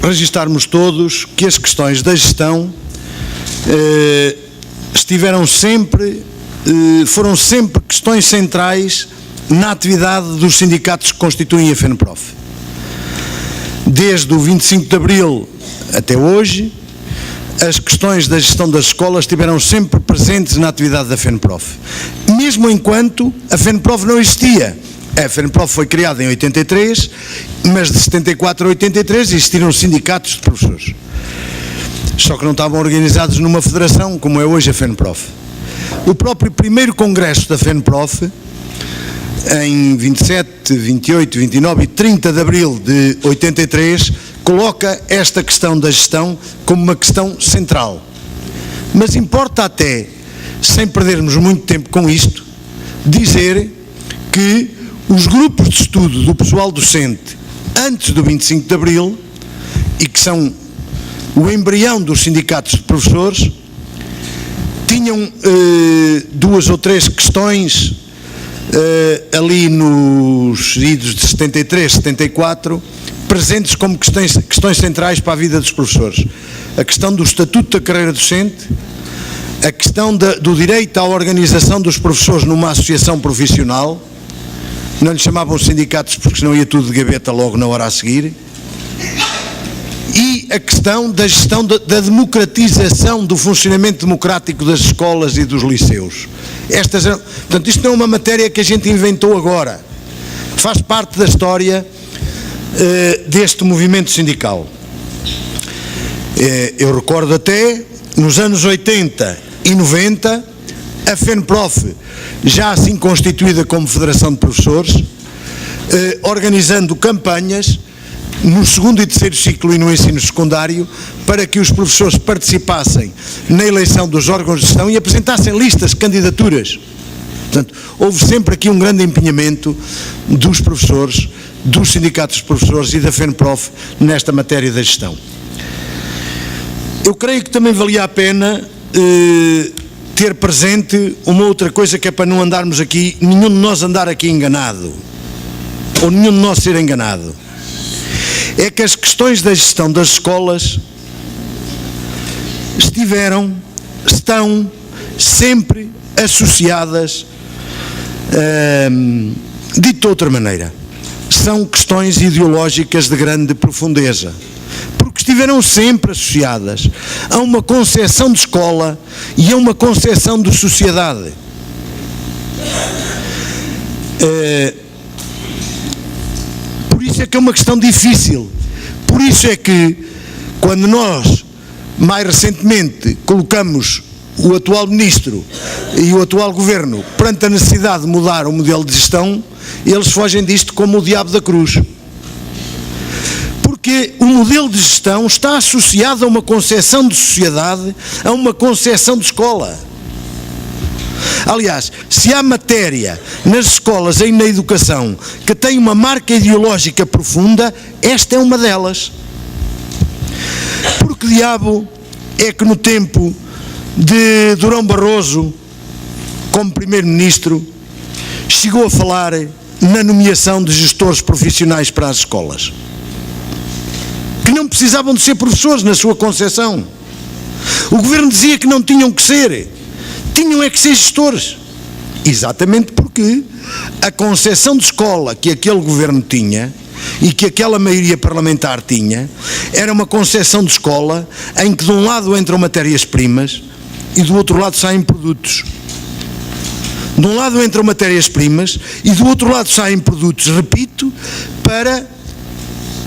registarmos todos que as questões da gestão foram sempre questões centrais na atividade dos sindicatos que constituem a FENPROF. Desde o 25 de Abril até hoje, as questões da gestão das escolas estiveram sempre presentes na atividade da FENPROF, mesmo enquanto a FENPROF não existia. A FENPROF foi criada em 83, mas de 74 a 83 existiram sindicatos de professores. Só que não estavam organizados numa federação, como é hoje a FENPROF. O próprio primeiro congresso da FENPROF, em 27, 28, 29 e 30 de abril de 83, coloca esta questão da gestão como uma questão central. Mas importa até, sem perdermos muito tempo com isto, dizer que os grupos de estudo do pessoal docente antes do 25 de abril, e que são o embrião dos sindicatos de professores, tinham duas ou três questões ali nos idos de 73, 74, presentes como questões centrais para a vida dos professores. A questão do estatuto da carreira docente, a questão do direito à organização dos professores numa associação profissional, não lhe chamavam sindicatos porque senão ia tudo de gaveta logo na hora a seguir, e a questão da gestão da democratização do funcionamento democrático das escolas e dos liceus. Portanto, isto não é uma matéria que a gente inventou agora, faz parte da história deste movimento sindical. Eu recordo até, nos anos 80 e 90, a FENPROF, já assim constituída como Federação de Professores, organizando campanhas no segundo e terceiro ciclo e no ensino secundário, para que os professores participassem na eleição dos órgãos de gestão e apresentassem listas, candidaturas. Portanto, houve sempre aqui um grande empenhamento dos professores, dos sindicatos de professores e da FENPROF nesta matéria da gestão. Eu creio que também valia a pena ter presente uma outra coisa, que é para não andarmos aqui, nenhum de nós andar aqui enganado, ou nenhum de nós ser enganado. É que as questões da gestão das escolas estão sempre associadas, dito de outra maneira, são questões ideológicas de grande profundeza, porque estiveram sempre associadas a uma concepção de escola e a uma concepção de sociedade. Por isso é que é uma questão difícil, por isso é que quando nós, mais recentemente, colocamos o atual Ministro e o atual Governo perante a necessidade de mudar o modelo de gestão, eles fogem disto como o diabo da cruz. Porque o modelo de gestão está associado a uma concepção de sociedade, a uma concepção de escola. Aliás, se há matéria nas escolas e na educação que tem uma marca ideológica profunda, esta é uma delas. Porque diabo é que no tempo de Durão Barroso, como Primeiro-Ministro, chegou a falar na nomeação de gestores profissionais para as escolas, que não precisavam de ser professores na sua concepção? O Governo dizia que não tinham que ser, tinham é que ser gestores, exatamente porque a concepção de escola que aquele Governo tinha e que aquela maioria parlamentar tinha, era uma concepção de escola em que de um lado entram matérias-primas e do outro lado saem produtos. De um lado entram matérias-primas e do outro lado saem produtos, repito, para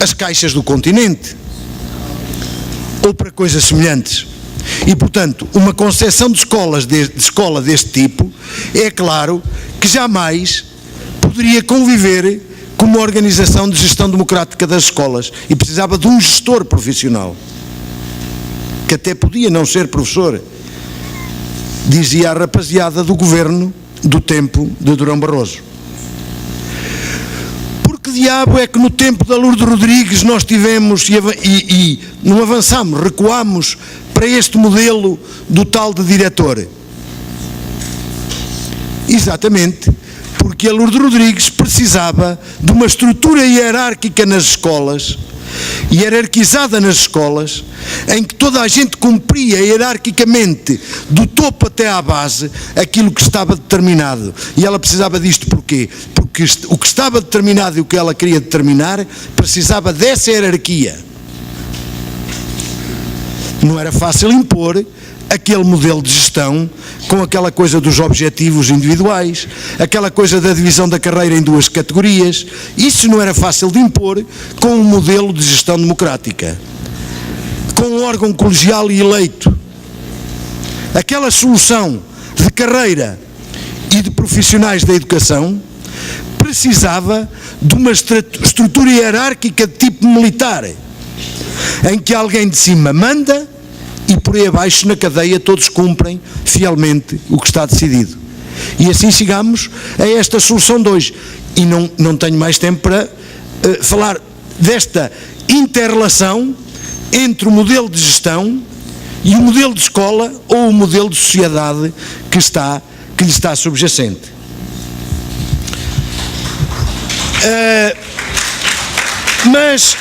as caixas do continente ou para coisas semelhantes. E, portanto, uma concepção de escola deste tipo, é claro que jamais poderia conviver com uma organização de gestão democrática das escolas, e precisava de um gestor profissional, que até podia não ser professor, dizia a rapaziada do Governo do tempo de Durão Barroso. Porque diabo é que no tempo da Lourdes Rodrigues nós tivemos e não avançamos, recuámos para este modelo do tal de diretor? Exatamente Porque a Lourdes Rodrigues precisava de uma estrutura hierárquica nas escolas, hierarquizada nas escolas, em que toda a gente cumpria hierarquicamente, do topo até à base, aquilo que estava determinado. E ela precisava disto porquê? Porque o que estava determinado e o que ela queria determinar precisava dessa hierarquia. Não era fácil impor aquele modelo de gestão com aquela coisa dos objetivos individuais, aquela coisa da divisão da carreira em duas categorias. Isso não era fácil de impor com um modelo de gestão democrática, com um órgão colegial e eleito. Aquela solução de carreira e de profissionais da educação precisava de uma estrutura hierárquica de tipo militar, em que alguém de cima manda e por aí abaixo na cadeia todos cumprem fielmente o que está decidido. E assim chegamos a esta solução de hoje. E não tenho mais tempo para falar desta inter-relação entre o modelo de gestão e o modelo de escola ou o modelo de sociedade que lhe está subjacente. Mas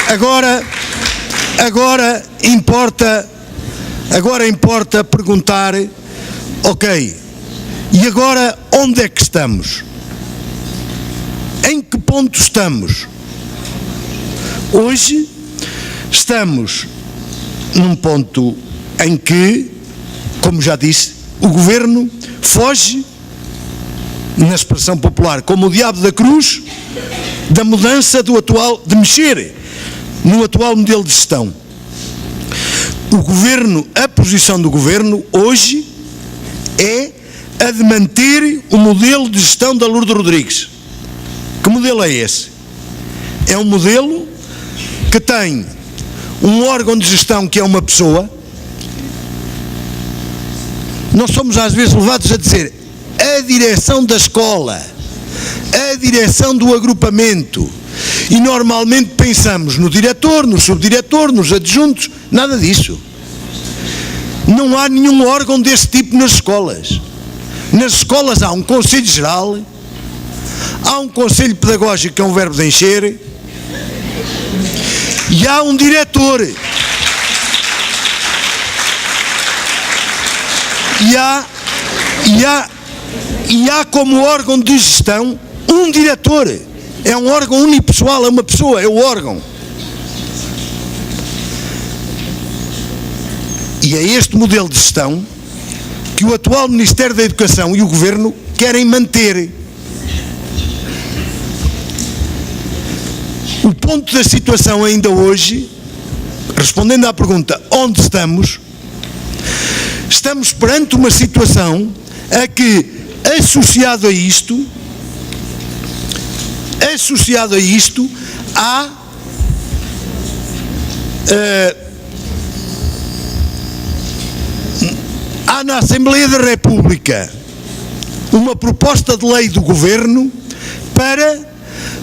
agora importa perguntar, ok, e agora onde é que estamos? Em que ponto estamos? Hoje estamos num ponto em que, como já disse, o governo foge, na expressão popular, como o diabo da cruz, da mudança de mexer no atual modelo de gestão. A posição do governo hoje é a de manter o modelo de gestão da Lourdes Rodrigues. Que modelo é esse? É um modelo que tem um órgão de gestão que é uma pessoa. Nós somos às vezes levados a dizer a direção da escola, a direção do agrupamento, e normalmente pensamos no diretor, no subdiretor, nos adjuntos. Nada disso. Não há nenhum órgão desse tipo nas escolas. Nas escolas há um conselho geral, há um conselho pedagógico que é um verbo de encher, e há um diretor. E há como órgão de gestão um diretor. É um órgão unipessoal, é uma pessoa, é o órgão. E é este modelo de gestão que o atual Ministério da Educação e o Governo querem manter. O ponto da situação ainda hoje, respondendo à pergunta onde estamos, estamos perante uma situação a que, associado a isto, há na Assembleia da República uma proposta de lei do Governo para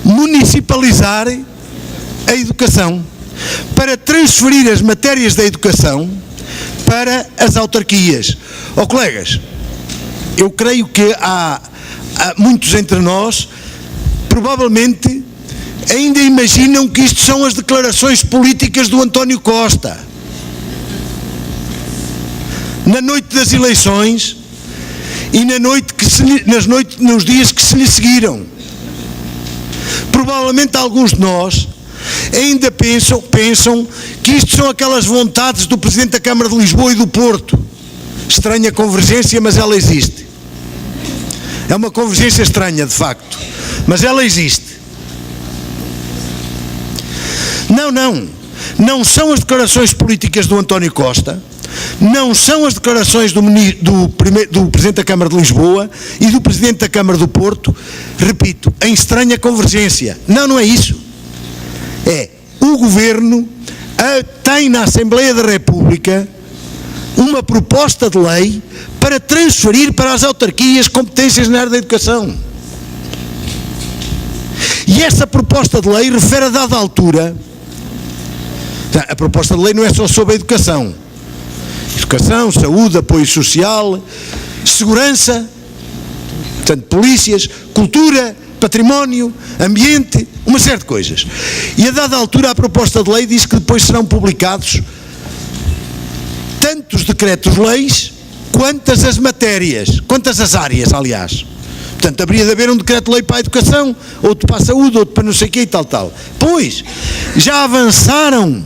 municipalizar a educação, para transferir as matérias da educação para as autarquias. Ó colegas, eu creio que há muitos entre nós provavelmente ainda imaginam que isto são as declarações políticas do António Costa. Na noite das eleições e nos dias que se lhe seguiram. Provavelmente alguns de nós ainda pensam que isto são aquelas vontades do Presidente da Câmara de Lisboa e do Porto. Estranha convergência, mas ela existe. É uma convergência estranha, de facto, mas ela existe. Não são as declarações políticas do António Costa, não são as declarações do Presidente da Câmara de Lisboa e do Presidente da Câmara do Porto, repito, em estranha convergência. Não é isso. É, o Governo tem na Assembleia da República uma proposta de lei para transferir para as autarquias competências na área da educação. E essa proposta de lei refere a dada altura. A proposta de lei não é só sobre a educação. Educação, saúde, apoio social, segurança, Portanto, polícias, cultura, património, ambiente, uma série de coisas. E a dada altura a proposta de lei diz que depois serão publicados tanto os decretos-leis quantas as matérias, quantas as áreas, aliás. Portanto, haveria de haver um decreto-lei para a educação, outro para a saúde, outro para não sei o quê e tal. Pois, já avançaram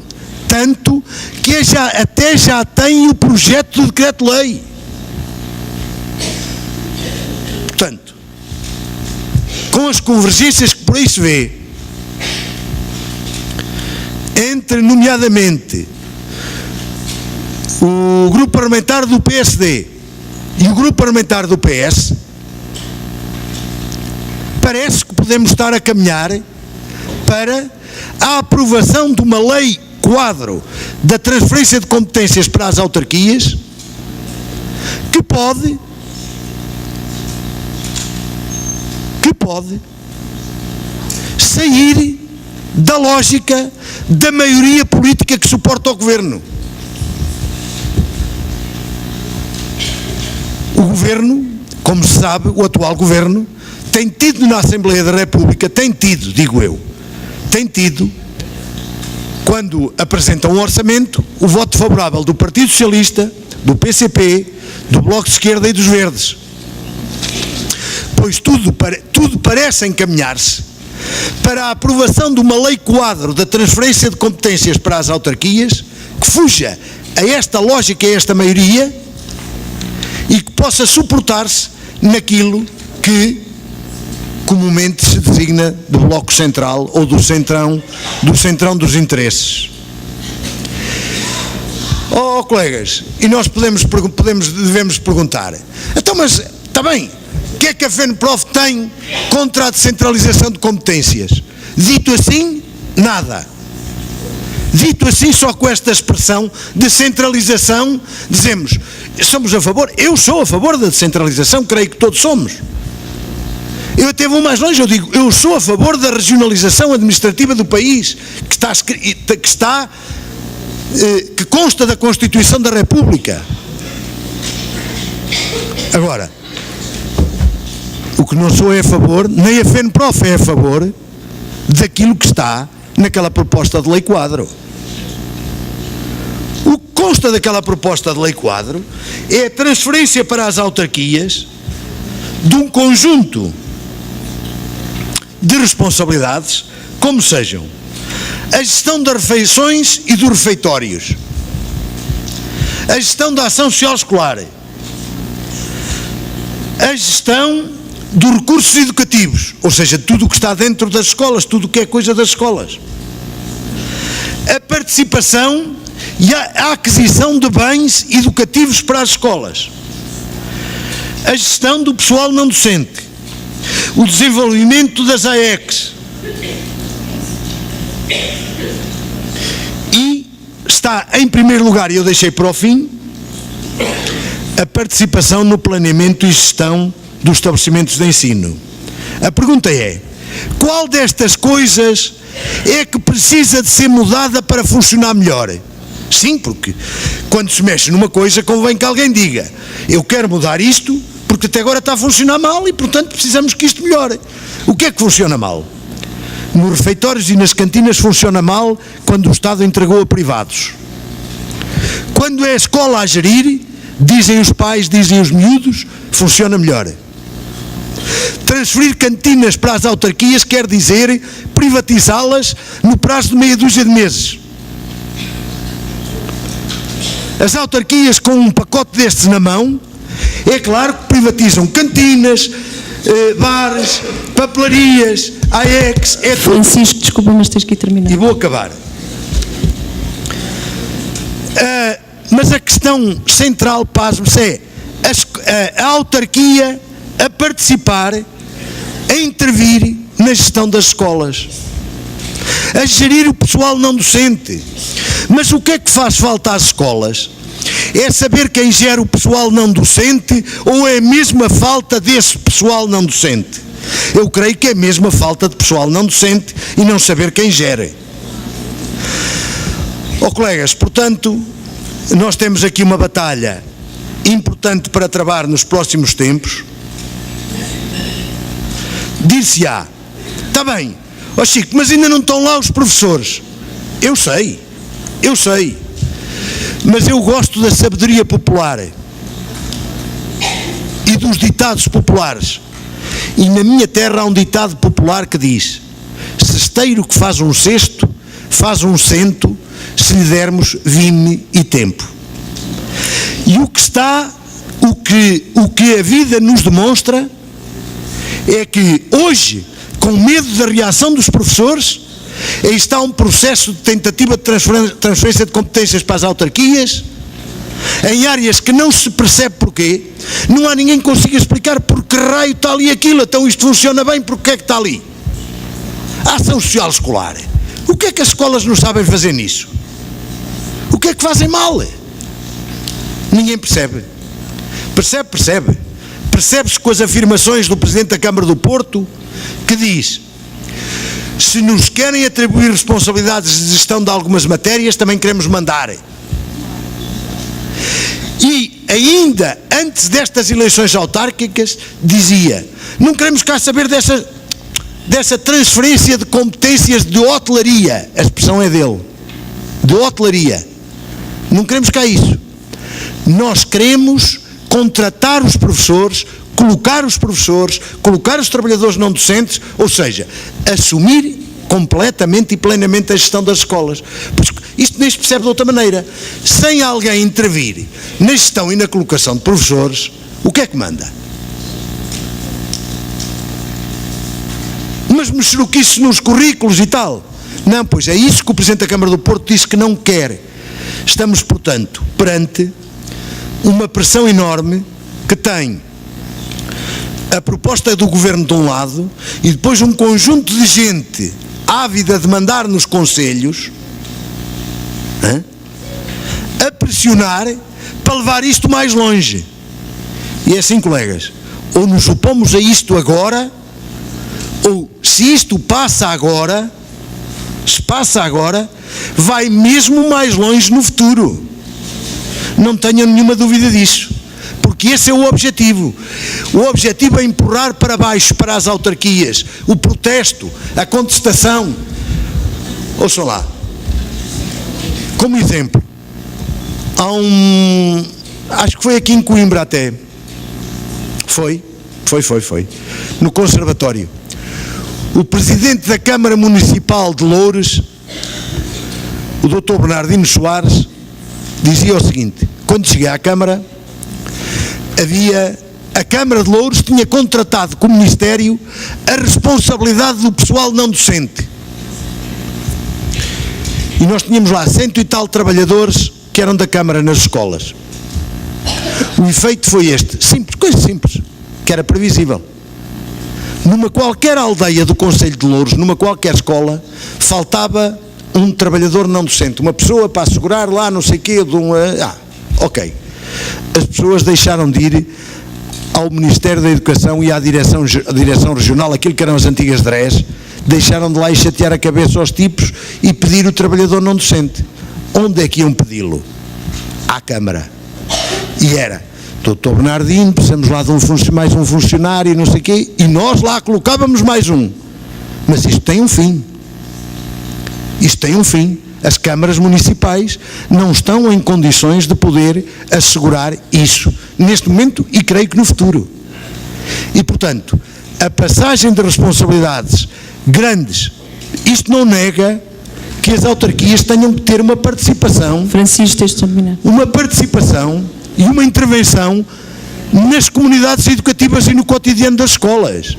tanto que até já tem o projeto do decreto-lei. Portanto, com as convergências que por aí se vê, entre, nomeadamente, o grupo parlamentar do PSD e o grupo parlamentar do PS, parece que podemos estar a caminhar para a aprovação de uma lei quadro da transferência de competências para as autarquias, que pode sair da lógica da maioria política que suporta o governo. O governo, como se sabe, o atual governo, tem tido na Assembleia da República, quando apresenta um orçamento, o voto favorável do Partido Socialista, do PCP, do Bloco de Esquerda e dos Verdes. Pois tudo parece encaminhar-se para a aprovação de uma lei quadro da transferência de competências para as autarquias, que fuja a esta lógica, a esta maioria, e que possa suportar-se naquilo que comumente se designa do Bloco Central ou do centrão dos interesses. Colegas, e nós devemos perguntar, então, mas, está bem, o que é que a FENPROF tem contra a descentralização de competências? Dito assim, nada. Dito assim, só com esta expressão de centralização, dizemos, somos a favor, eu sou a favor da descentralização, creio que todos somos. Eu até vou mais longe, eu digo, eu sou a favor da regionalização administrativa do país, que consta da Constituição da República. Agora, o que não sou é a favor, nem a FENPROF é a favor daquilo que está naquela proposta de lei quadro. O que consta daquela proposta de lei quadro é a transferência para as autarquias de um conjunto de responsabilidades, como sejam a gestão das refeições e dos refeitórios, a gestão da ação social escolar, a gestão dos recursos educativos, ou seja, tudo o que está dentro das escolas, tudo o que é coisa das escolas, a participação e a aquisição de bens educativos para as escolas, a gestão do pessoal não docente, o desenvolvimento das AECs, e está em primeiro lugar, e eu deixei para o fim, a participação no planeamento e gestão dos estabelecimentos de ensino. A pergunta é, qual destas coisas é que precisa de ser mudada para funcionar melhor? Sim, porque quando se mexe numa coisa convém que alguém diga, eu quero mudar isto porque até agora está a funcionar mal e portanto precisamos que isto melhore. O que é que funciona mal? Nos refeitórios e nas cantinas funciona mal quando o Estado entregou a privados. Quando é a escola a gerir, dizem os pais, dizem os miúdos, funciona melhor. Transferir cantinas para as autarquias quer dizer privatizá-las no prazo de meia dúzia de meses. As autarquias com um pacote destes na mão, é claro que privatizam cantinas, bares, papelarias, AECs, é tudo. Francisco, desculpa, mas tens que ir terminar. E vou acabar. Mas a questão central, pasme-se, é a autarquia a participar, a intervir na gestão das escolas, a gerir o pessoal não docente. Mas o que é que faz falta às escolas? É saber quem gera o pessoal não docente ou é mesmo a falta desse pessoal não docente? Eu creio que é mesmo a falta de pessoal não docente e não saber quem gera. Colegas, portanto, nós temos aqui uma batalha importante para travar nos próximos tempos. dir-se-á, está bem, ó Chico, mas ainda não estão lá os professores. Eu sei, mas eu gosto da sabedoria popular e dos ditados populares. E na minha terra há um ditado popular que diz: cesteiro que faz um cesto, faz um cento, se lhe dermos vime e tempo. E o que a vida nos demonstra é que hoje, com medo da reação dos professores, aí está um processo de tentativa de transferência de competências para as autarquias, em áreas que não se percebe porquê, não há ninguém que consiga explicar por que raio está ali aquilo, então isto funciona bem, porque é que está ali? A ação social escolar. O que é que as escolas não sabem fazer nisso? O que é que fazem mal? Ninguém percebe. Percebe-se com as afirmações do Presidente da Câmara do Porto, que diz: se nos querem atribuir responsabilidades de gestão de algumas matérias, também queremos mandar. E ainda antes destas eleições autárquicas dizia: não queremos cá saber dessa transferência de competências de hotelaria, a expressão é dele, de hotelaria, não queremos cá isso. Nós queremos contratar os professores, colocar os trabalhadores não docentes, ou seja, assumir completamente e plenamente a gestão das escolas. Porque isto nem se percebe de outra maneira. Sem alguém intervir na gestão e na colocação de professores, o que é que manda? Mas mexeruquice nos currículos e tal. Não, pois é isso que o Presidente da Câmara do Porto disse que não quer. Estamos, portanto, perante uma pressão enorme que tem a proposta do Governo de um lado e depois um conjunto de gente ávida de mandar nos conselhos a pressionar para levar isto mais longe. E é assim, colegas, ou nos opomos a isto agora, ou se isto passa agora, vai mesmo mais longe no futuro. Não tenham nenhuma dúvida disso, porque esse é o objetivo. O objetivo é empurrar para baixo, para as autarquias, o protesto, a contestação. Ouçam lá, como exemplo, acho que foi aqui em Coimbra até, foi, no Conservatório, o Presidente da Câmara Municipal de Loures, o Dr. Bernardino Soares, dizia o seguinte: quando cheguei à Câmara, a Câmara de Loures tinha contratado com o Ministério a responsabilidade do pessoal não docente. E nós tínhamos lá 100 e tal trabalhadores que eram da Câmara nas escolas. O efeito foi este, coisa simples, que era previsível. Numa qualquer aldeia do Concelho de Loures, numa qualquer escola, faltava um trabalhador não docente, uma pessoa para assegurar lá não sei o quê, ok. As pessoas deixaram de ir ao Ministério da Educação e à Direção Regional, aquilo que eram as antigas DREs, deixaram de lá e chatear a cabeça aos tipos e pedir o trabalhador não docente. Onde é que iam pedi-lo? À Câmara. E era: Dr. Bernardino, precisamos lá de mais um funcionário e não sei o quê, e nós lá colocávamos mais um. Mas isto tem um fim. As câmaras municipais não estão em condições de poder assegurar isso, neste momento e creio que no futuro. E, portanto, a passagem de responsabilidades grandes, isto não nega que as autarquias tenham que ter uma participação, Francisco, tens de terminar. Uma participação e uma intervenção nas comunidades educativas e no cotidiano das escolas.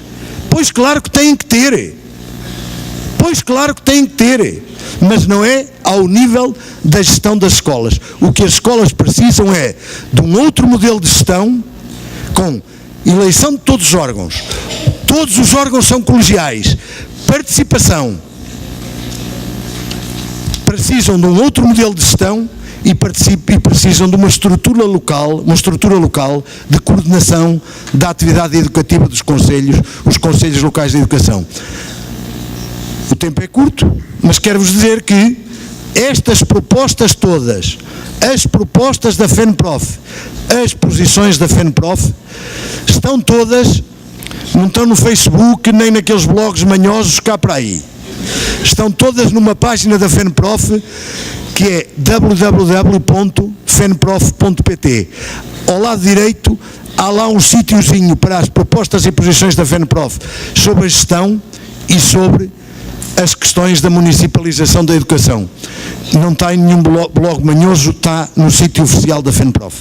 Pois claro que têm que ter. Mas não é ao nível da gestão das escolas. O que as escolas precisam é de um outro modelo de gestão, com eleição de todos os órgãos. Todos os órgãos são colegiais. Participação. Precisam de um outro modelo de gestão e precisam de uma estrutura local de coordenação da atividade educativa dos concelhos, os concelhos locais de educação. O tempo é curto, mas quero-vos dizer que estas propostas todas, as propostas da FENPROF, as posições da FENPROF, estão todas Não estão no Facebook, nem naqueles blogs manhosos cá para aí. Estão todas numa página da FENPROF, que é www.fenprof.pt. Ao lado direito há lá um sítiozinho para as propostas e posições da FENPROF sobre a gestão e sobre as questões da municipalização da educação. Não está em nenhum blog manhoso, está no sítio oficial da FENPROF.